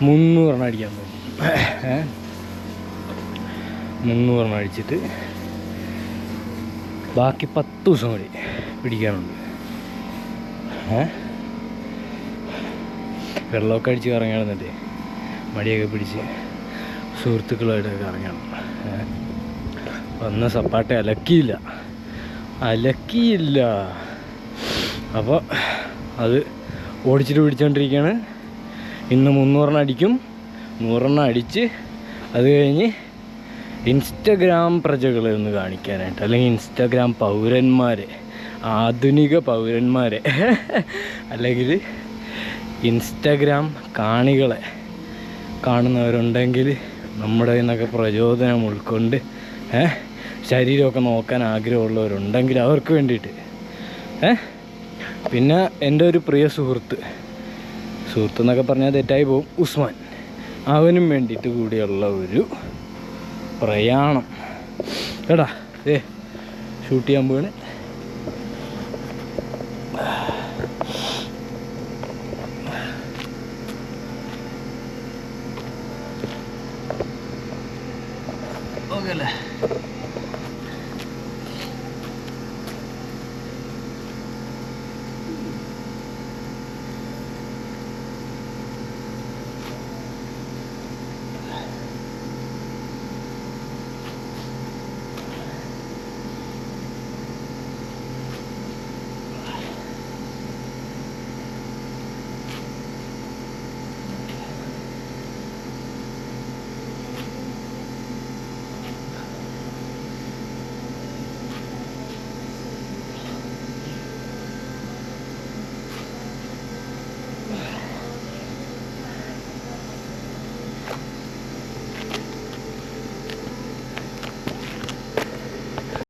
300 അടിക്കാൻ പോകും. 300 അടിച്ചിട്ട് ബാക്കി 10 ദിവസം കൂടി പിടിക്കാനുണ്ട്. വെള്ളമൊക്കെ അടിച്ച് കറങ്ങി മടിയൊക്കെ പിടിച്ച് സുഹൃത്തുക്കളായിട്ടൊക്കെ കറങ്ങണം. വന്ന സപ്പാട്ട അലക്കിയില്ല. അപ്പോൾ അത് ഓടിച്ചിട്ട് പിടിച്ചുകൊണ്ടിരിക്കുകയാണ്. ഇന്ന് 300 അടിക്കും. 100 അടിച്ച് അത് കഴിഞ്ഞ് ഇൻസ്റ്റഗ്രാം പ്രജകളെ ഒന്ന് കാണിക്കാനായിട്ട്, അല്ലെങ്കിൽ ഇൻസ്റ്റഗ്രാം പൗരന്മാരെ, ആധുനിക പൗരന്മാരെ, അല്ലെങ്കിൽ ഇൻസ്റ്റഗ്രാം കാണികളെ കാണുന്നവരുണ്ടെങ്കിൽ നമ്മുടെ നിന്നൊക്കെ പ്രചോദനം ഉൾക്കൊണ്ട് ശരീരമൊക്കെ നോക്കാൻ ആഗ്രഹമുള്ളവരുണ്ടെങ്കിൽ അവർക്ക് വേണ്ടിയിട്ട്, പിന്നെ എൻ്റെ ഒരു പ്രിയ സുഹൃത്ത് എന്നൊക്കെ പറഞ്ഞാൽ തെറ്റായി പോകും, ഉസ്മാൻ, അവനും വേണ്ടിയിട്ട് കൂടിയുള്ള ഒരു പ്രയാണം. ഷൂട്ട് ചെയ്യാൻ പോവാണ്.